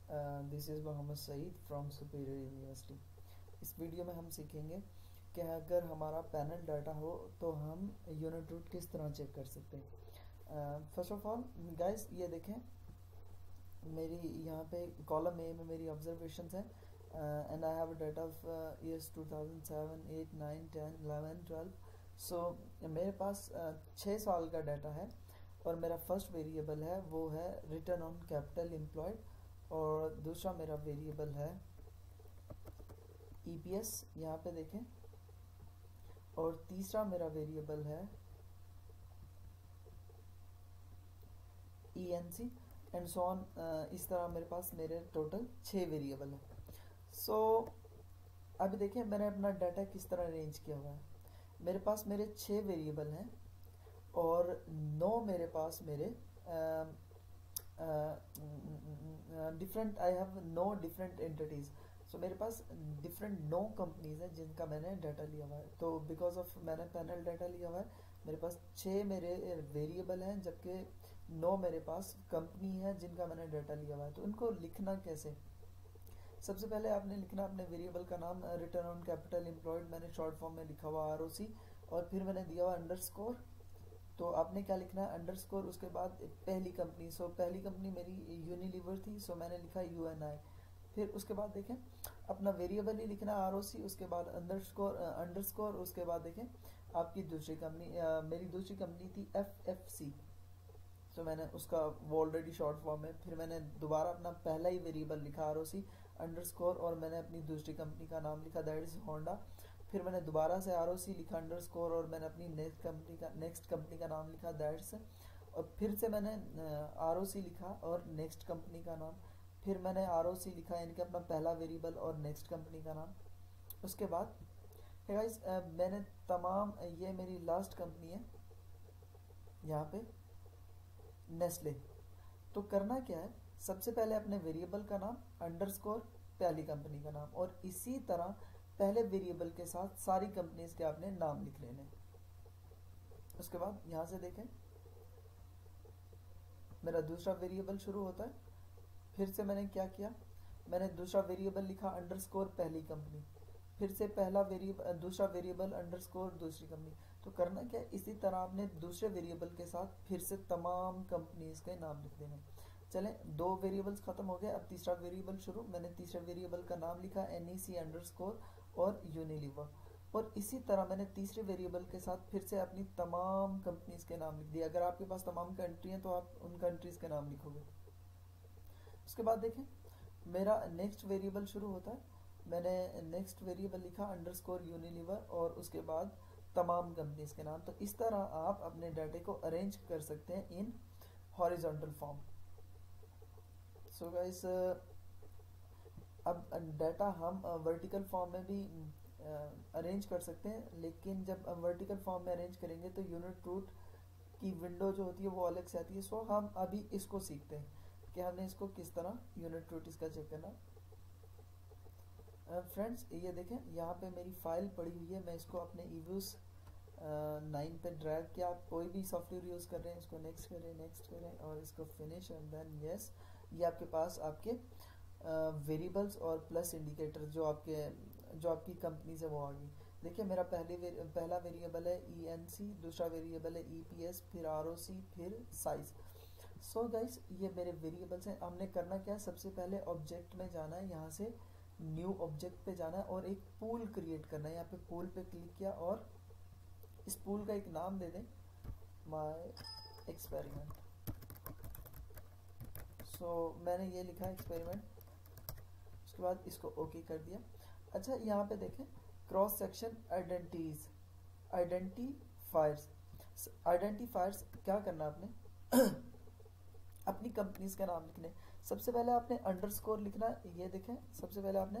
This is Mohammad Saeed from Superior University. इस video में हम सीखेंगे कि अगर हमारा पैनल डाटा हो तो हम यूनिट रूट किस तरह चेक कर सकते हैं। फर्स्ट ऑफ ऑल गाइस ये देखें, मेरी यहाँ पे कॉलम ए में मेरी ऑब्जर्वेशंस हैं and I have data of years 2007, 8, 9, 10, 11, 12। सो मेरे पास 6 साल का डाटा है और मेरा फर्स्ट वेरिएबल है वो है रिटर्न ऑन कैपिटल एम्प्लॉयड, और दूसरा मेरा वेरिएबल है ईपीएस, यहाँ पे देखें, और तीसरा मेरा वेरिएबल है ईएनसी एंड सो ऑन। इस तरह मेरे पास मेरे टोटल 6 वेरिएबल है। सो अभी देखें मैंने अपना डाटा किस तरह अरेंज किया हुआ है। मेरे पास मेरे 6 वेरिएबल हैं और 9 मेरे पास मेरे different, I have 9 different entities. सो मेरे पास डिफरेंट 9 कंपनीज हैं जिनका मैंने डाटा लिया हुआ है। तो बिकॉज ऑफ मैंने पैनल डाटा लिया हुआ है, मेरे पास 6 मेरे वेरिएबल हैं जबकि 9 मेरे पास कंपनी है जिनका मैंने डाटा लिया हुआ है। तो उनको लिखना कैसे? सबसे पहले आपने लिखना अपने वेरिएबल का नाम, रिटर्न ऑन कैपिटल एम्प्लॉयड मैंने शॉर्ट फॉर्म में लिखा हुआ आरओसी, और फिर मैंने दिया हुआ अंडरस्कोर। तो आपने क्या लिखना है, अंडरस्कोर, उसके बाद पहली कंपनी। सो पहली कंपनी मेरी यूनिलीवर थी, सो मैंने लिखा यूएनआई। फिर उसके बाद देखें अपना वेरिएबल ही लिखना आरओसी, उसके बाद अंडरस्कोर, उसके बाद देखें आपकी दूसरी कंपनी, मेरी दूसरी कंपनी थी एफएफसी, तो मैंने उसका वो ऑलरेडी शॉर्ट फॉर्म है। फिर मैंने दोबारा अपना पहला ही वेरिएबल लिखा आरओसी अंडरस्कोर, और मैंने अपनी दूसरी कंपनी का नाम लिखा, दैट इज़ होंडा। फिर मैंने दोबारा से आरओसी लिखा अंडरस्कोर, और मैंने अपनी नेक्स्ट कंपनी का नाम लिखा, दैट्स, और फिर से मैंने आरओसी लिखा और नेक्स्ट कंपनी का नाम। फिर मैंने आरओसी लिखा यानी कि अपना पहला वेरिएबल और नेक्स्ट कंपनी का नाम। उसके बाद है गाइस मैंने तमाम, ये मेरी लास्ट कंपनी है यहाँ पे नेस्ले। तो करना क्या है, सबसे पहले अपने वेरिएबल का नाम अंडरस्कोर पहली कंपनी का नाम, और इसी तरह पहले वेरिएबल के साथ सारी कंपनीज के आपने नाम लिख लेने। उसके बाद यहाँ से देखें मेरा दूसरा वेरिएबल शुरू होता है। फिर से मैंने क्या किया, मैंने दूसरा वेरिएबल लिखा अंडरस्कोर पहली कंपनी, फिर से दूसरा वेरिएबल अंडरस्कोर दूसरी कंपनी। तो करना क्या है, इसी तरह आपने दूसरे वेरिएबल के साथ फिर से तमाम कंपनीज के नाम लिख देने। चलें, 2 वेरिएबल्स खत्म हो गए, अब तीसरा वेरिएबल शुरू। मैंने तीसरे वेरिएबल का नाम लिखा NEC अंडरस्कोर और यूनिलीवर, और इसी तरह मैंने तीसरे वेरिएबल के साथ फिर से अपनी तमाम कंपनीज के नाम लिख दिए। अगर आपके पास तमाम कंट्री हैं तो आप उन कंट्रीज के नाम लिखोगे। उसके बाद देखें मेरा नेक्स्ट वेरिएबल शुरू होता है। मैंने नेक्स्ट वेरिएबल लिखा अंडरस्कोर यूनिलीवर और उसके बाद तमाम कंपनीज के नाम। तो इस तरह आप अपने डाटे को अरेंज कर सकते हैं in horizontal form. So guys अब डाटा हम वर्टिकल फॉर्म में भी अरेंज कर सकते हैं, लेकिन जब वर्टिकल फॉर्म में अरेंज करेंगे तो यूनिट रूट की विंडो जो होती है वो अलग से आती है। सो हम अभी इसको सीखते हैं कि हमने इसको किस तरह यूनिट रूट इसका चेक करना। फ्रेंड्स ये देखें यहाँ पे मेरी फाइल पड़ी हुई है, मैं इसको अपने EViews 9 पे ड्रैग किया। आप कोई भी सॉफ्टवेयर यूज़ कर रहे हैं इसको नेक्स्ट करें और इसको फिनिश एंड देन यस। ये आपके पास आपके वेरिएबल्स और प्लस इंडिकेटर जो आपकी कंपनी से वो आ गई। देखिए मेरा पहला वेरिएबल है ENC, दूसरा वेरिएबल है EPS, फिर ROC, फिर साइज। सो गाइस ये मेरे वेरिएबल्स हैं। हमने करना क्या है, सबसे पहले ऑब्जेक्ट में जाना है, यहाँ से न्यू ऑब्जेक्ट पे जाना है और एक पूल क्रिएट करना है। यहाँ पे पूल पे क्लिक किया और इस पूल का एक नाम दे दें, माय एक्सपेरिमेंट। सो मैंने ये लिखा एक्सपेरिमेंट, उसके बाद इसको ओके कर दिया। अच्छा यहाँ पे देखें क्रॉस सेक्शन आइडेंटिफायर्स क्या करना आपने अपनी कंपनीज का नाम लिखने। सबसे पहले आपने अंडरस्कोर लिखना, ये देखें सबसे पहले आपने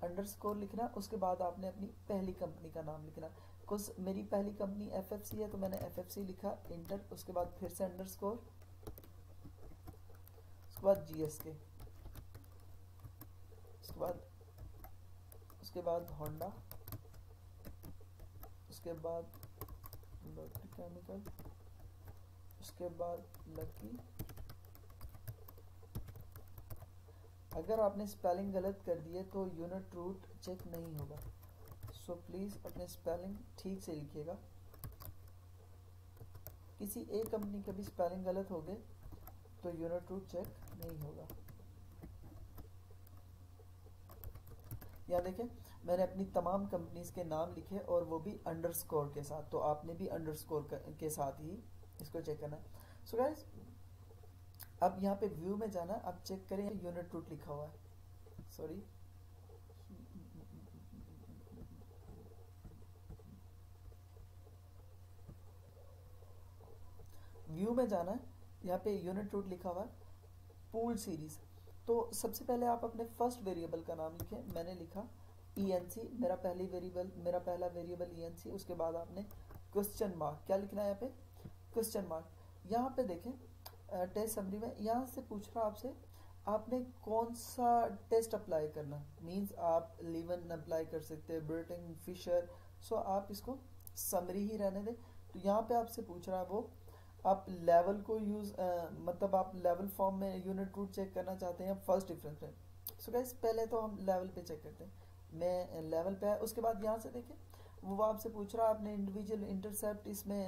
अंडरस्कोर लिखना, उसके बाद आपने अपनी पहली कंपनी का नाम लिखना। कुछ मेरी पहली कंपनी FFC है तो मैंने FFC लिखा, इंटर, उसके बाद फिर से अंडरस्कोर, उसके बाद GSK, उसके बाद होंडा, उसके बाद केमिकल, उसके बाद लकी, अगर आपने स्पेलिंग गलत कर दिए तो यूनिट रूट चेक नहीं होगा। सो प्लीज़ अपने स्पेलिंग ठीक से लिखिएगा। किसी एक कंपनी के भी स्पेलिंग गलत हो गए तो यूनिट रूट चेक नहीं होगा। यहाँ देखें, मैंने अपनी तमाम कंपनीज के नाम लिखे और वो भी अंडरस्कोर के साथ, तो आपने भी अंडरस्कोर के साथ ही इसको चेक करना है। सो गाइस, अब यहाँ पे व्यू में जाना, अब चेक करें यूनिट रूट लिखा हुआ है, सॉरी व्यू में जाना है, यहाँ पे यूनिट रूट लिखा हुआ है पूल सीरीज। तो सबसे पहले आप अपने फर्स्ट वेरिएबल का नाम लिखें। मैंने लिखा ENC, मेरा पहला वेरिएबल ENC। उसके बाद आपने क्वेश्चन मार्क, क्या लिखना है यहाँ पे, क्वेश्चन मार्क। यहाँ पे देखें टेस्ट समरी में यहाँ से पूछ रहा आपसे आपने कौन सा टेस्ट अप्लाई करना, मींस आप लीवन अप्लाई कर सकते हैं, ब्रेटिंग, फिशर। सो आप इसको समरी ही रहने दें। तो यहाँ पे आपसे पूछ रहा है वो आप लेवल को यूज मतलब आप लेवल फॉर्म में यूनिट रूट चेक करना चाहते हैं फर्स्ट डिफरेंस में। सो गाइस, पहले तो हम लेवल पे चेक करते हैं। मैं लेवल पे है, उसके बाद यहाँ से देखें वो आपसे पूछ रहा है आपने इंडिविजुअल इंटरसेप्ट इसमें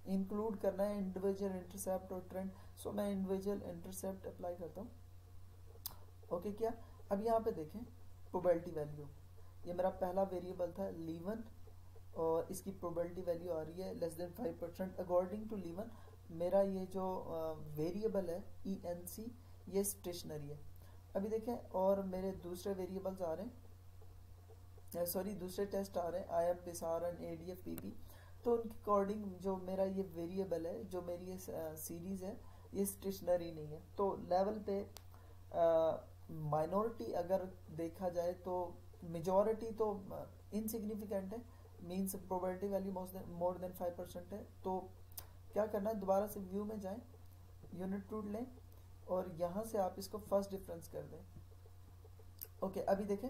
इंक्लूड करना है, इंडिविजुअल इंटरसेप्ट और ट्रेंड। सो मैं इंडिविजुअल इंटरसेप्ट अप्लाई करता हूँ। ओके किया। अब यहाँ पे देखें प्रोबेबिलिटी वैल्यू, ये मेरा पहला वेरिएबल था लीवन और इसकी प्रोबेबिलिटी वैल्यू आ रही है लेस देन 5%। अकॉर्डिंग टू लीवन मेरा ये जो वेरिएबल है ENC ये स्टेशनरी है। अभी देखें और मेरे दूसरे वेरिएबल्स आ रहे हैं, सॉरी दूसरे टेस्ट आ रहे हैं IM, PISAREN, ADF, PP। तो उनके अकॉर्डिंग जो मेरा ये वेरिएबल है, जो मेरी ये सीरीज है, ये स्टेशनरी नहीं है। तो लेवल पे माइनॉरिटी अगर देखा जाए तो मेजॉरिटी तो इनसिग्निफिकेंट है, means probability value more than 5% है। तो क्या करना है, दोबारा से व्यू में जाएं, यूनिट रूट लें और यहाँ से आप इसको फर्स्ट डिफरेंस कर दें। ओके, अभी देखें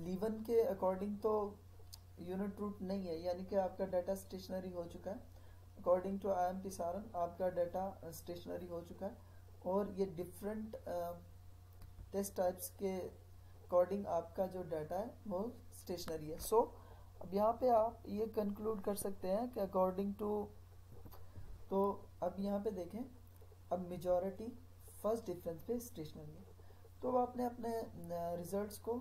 लीवन के अकॉर्डिंग तो यूनिट रूट नहीं है, यानी कि आपका डाटा स्टेशनरी हो चुका है। अकॉर्डिंग टू IM, PISAREN आपका डाटा स्टेशनरी हो चुका है और ये डिफरेंट टेस्ट टाइप्स के अकॉर्डिंग आपका जो डाटा है वो स्टेशनरी है। सो अब यहाँ पे आप ये कंक्लूड कर सकते हैं कि अकॉर्डिंग टू, तो अब यहाँ पे देखें अब मेजॉरिटी फर्स्ट डिफरेंस पे स्टेशनरी है। तो अब आपने अपने रिजल्ट्स को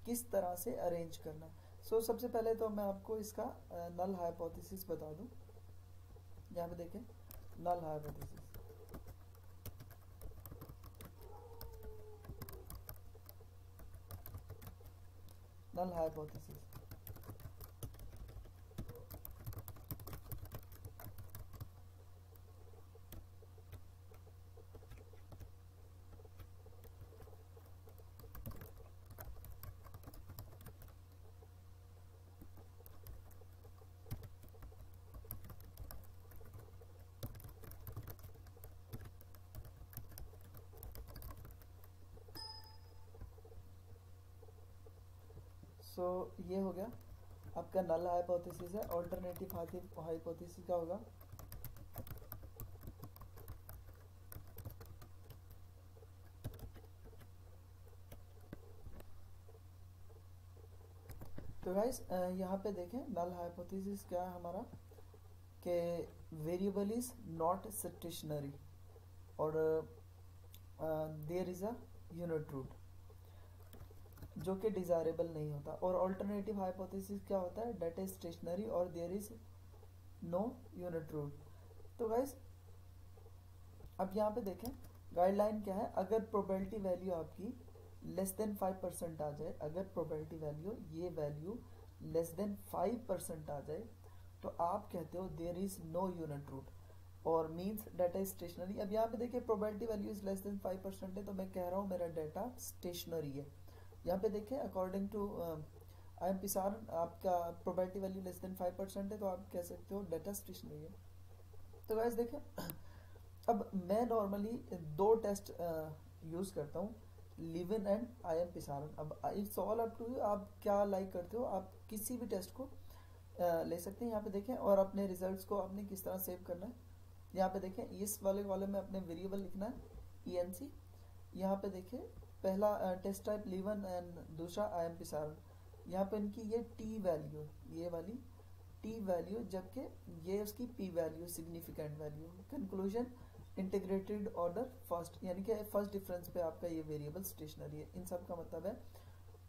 किस तरह से अरेंज करना है। सो सबसे पहले तो मैं आपको इसका नल हाइपोथेसिस बता दूं। यहाँ पे देखें नल हाइपोथेसिस, नल हाइपोथेसिस सो ये हो गया आपका नल हाइपोथेसिस है। ऑल्टरनेटिव हाइपोथेसिस क्या होगा, तो गाइस यहाँ पे देखें नल हाइपोथेसिस क्या है हमारा, कि वेरिएबल इज नॉट स्टेशनरी और there is a unit root जो कि डिजायरेबल नहीं होता। और ऑल्टरनेटिव हाइपोथेसिस क्या होता है, डेटा इज स्टेशनरी और there is no unit root. तो गाइस अब यहाँ पे देखें गाइडलाइन क्या है, अगर प्रोबेबिलिटी वैल्यू आपकी लेस देन 5% आ जाए, अगर प्रोबेबिलिटी वैल्यू ये वैल्यू लेस देन 5% आ जाए तो आप कहते हो there is no unit root और मीन्स डाटा इज स्टेशनरी। अब यहाँ पे देखिए probability value is less than 5% है, तो मैं कह रहा हूँ मेरा डाटा स्टेशनरी है। यहाँ पे देखें अकॉर्डिंग टू IM, PISAREN आपका प्रोबेबिलिटी वैल्यू लेस देन 5% है, तो आप कह सकते हो डाटा स्टेशनरी है। तो गाइस देखें अब मैं नॉर्मली दो टेस्ट यूज करता हूँ, लीवन एंड IM, PISAREN। अब it's all up to you, आप क्या लाइक करते हो, आप किसी भी टेस्ट को ले सकते हैं। यहाँ पे देखें और अपने रिजल्ट्स को आपने किस तरह सेव करना है। यहाँ पे देखें इस वाले कॉलम में अपने वेरिएबल लिखना है ENC यहाँ पे देखिए पहला टेस्ट टाइप लीवन एंड दूसरा IMP सारन। यहाँ पे इनकी ये टी वैल्यू, ये वाली टी वैल्यू, जबकि ये उसकी P value, significant value. Conclusion integrated order first, यानी कि फर्स्ट डिफरेंस पे आपका ये वेरिएबल स्टेशनरी है। इन सब का मतलब है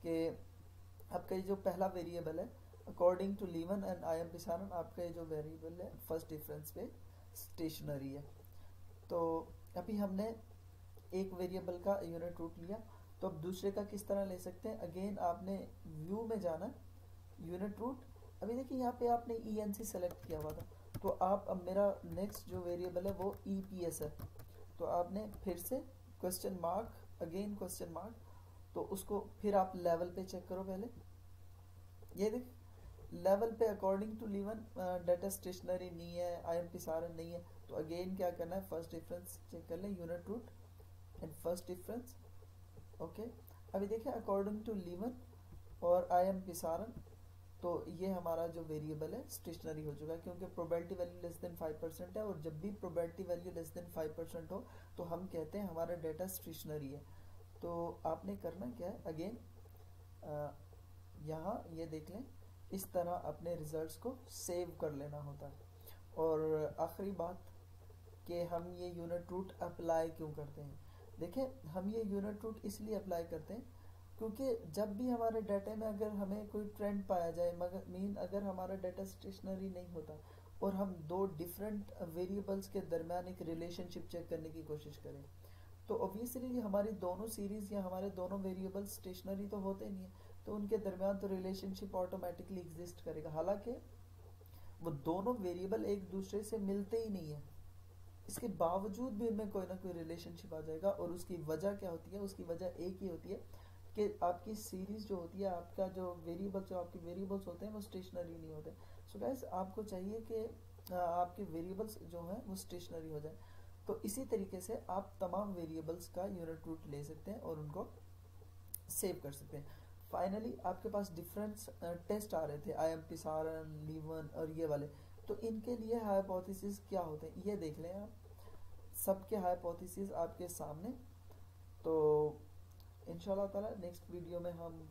कि आपका ये जो पहला वेरिएबल है according to Lewin and IMP सारन, आपका ये जो वेरिएबल है फर्स्ट डिफरेंस पे स्टेशनरी है। तो अभी हमने एक वेरिएबल का यूनिट रूट लिया, तो अब दूसरे का किस तरह ले सकते हैं। अगेन आपने व्यू में जाना, यूनिट रूट। अभी देखिए यहाँ पे आपने ENC सेलेक्ट किया हुआ था, तो आप अब मेरा नेक्स्ट जो वेरिएबल है वो EPS है, तो आपने फिर से question mark, again question mark, तो उसको फिर आप लेवल पे चेक करो। पहले ये देख लेवल पे अकॉर्डिंग टू लीवन डाटा स्टेशनरी नहीं है, IMP सारन नहीं है, तो अगेन क्या करना है, फर्स्ट डिफरेंस चेक कर लें, unit root and first difference. Okay, अभी देखिए अकॉर्डिंग टू लीवन और IMP सारन, तो ये हमारा जो वेरिएबल है स्टेशनरी हो चुका है, क्योंकि प्रोबेबिलिटी वैल्यू लेस देन 5% है, और जब भी प्रोबेबिलिटी वैल्यू लेस देन 5% हो तो हम कहते हैं हमारा डाटा स्टेशनरी है। तो आपने करना क्या है, अगेन यहाँ ये देख लें, इस तरह अपने रिजल्ट्स को सेव कर लेना होता है। और आखिरी बात कि हम ये यूनिट रूट अप्लाई क्यों करते हैं। देखिए हम ये यूनिट रूट इसलिए अप्लाई करते हैं क्योंकि जब भी हमारे डाटा में अगर हमें कोई ट्रेंड पाया जाए, मगर अगर हमारा डाटा स्टेशनरी नहीं होता और हम दो डिफरेंट वेरिएबल्स के दरमियान एक रिलेशनशिप चेक करने की कोशिश करें, तो ऑब्वियसली हमारी दोनों सीरीज या हमारे दोनों वेरिएबल्स स्टेशनरी तो होते नहीं है, तो उनके दरमियान तो रिलेशनशिप ऑटोमेटिकली एग्जिस्ट करेगा। हालांकि वो दोनों वेरिएबल एक दूसरे से मिलते ही नहीं है, इसके बावजूद भी उनमें कोई ना कोई रिलेशनशिप आ जाएगा। और उसकी वजह क्या होती है, उसकी वजह एक ही होती है कि आपकी सीरीज जो होती है, आपका जो वेरिएबल्स, जो आपके वेरिएबल्स होते हैं वो स्टेशनरी नहीं होते। सो गाइस आपको चाहिए कि आपके वेरिएबल्स जो हैं वो स्टेशनरी हो जाए। तो इसी तरीके से आप तमाम वेरिएबल्स का यूनिट रूट ले सकते हैं और उनको सेव कर सकते हैं। फाइनली आपके पास डिफरेंस टेस्ट आ रहे थे, IMP सारन, लीवन और ये वाले, तो इनके लिए हाइपोथेसिस क्या होते हैं ये देख लें आप। सबके हाइपोथेसिस आपके सामने। तो इंशाल्लाह ताला नेक्स्ट वीडियो में हम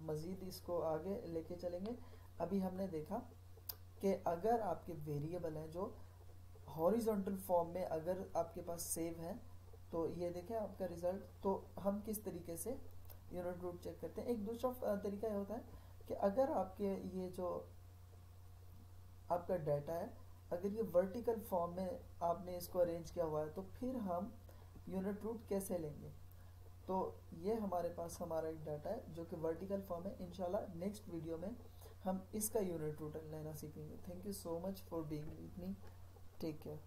मज़ीद इसको आगे लेके चलेंगे। अभी हमने देखा कि अगर आपके वेरिएबल हैं जो हॉरिजॉन्टल फॉर्म में अगर आपके पास सेव हैं, तो ये देखें आपका रिजल्ट, तो हम किस तरीके से यूनिट रूट चेक करते हैं। एक दूसरा तरीका ये होता है कि अगर आपके ये जो आपका डाटा है, अगर ये वर्टिकल फॉर्म में आपने इसको अरेंज किया हुआ है, तो फिर हम यूनिट रूट कैसे लेंगे। तो ये हमारे पास हमारा एक डाटा है जो कि वर्टिकल फॉर्म है। इंशाल्लाह नेक्स्ट वीडियो में हम इसका यूनिट रूट लेना सीखेंगे। Thank you so much for being with me, take care.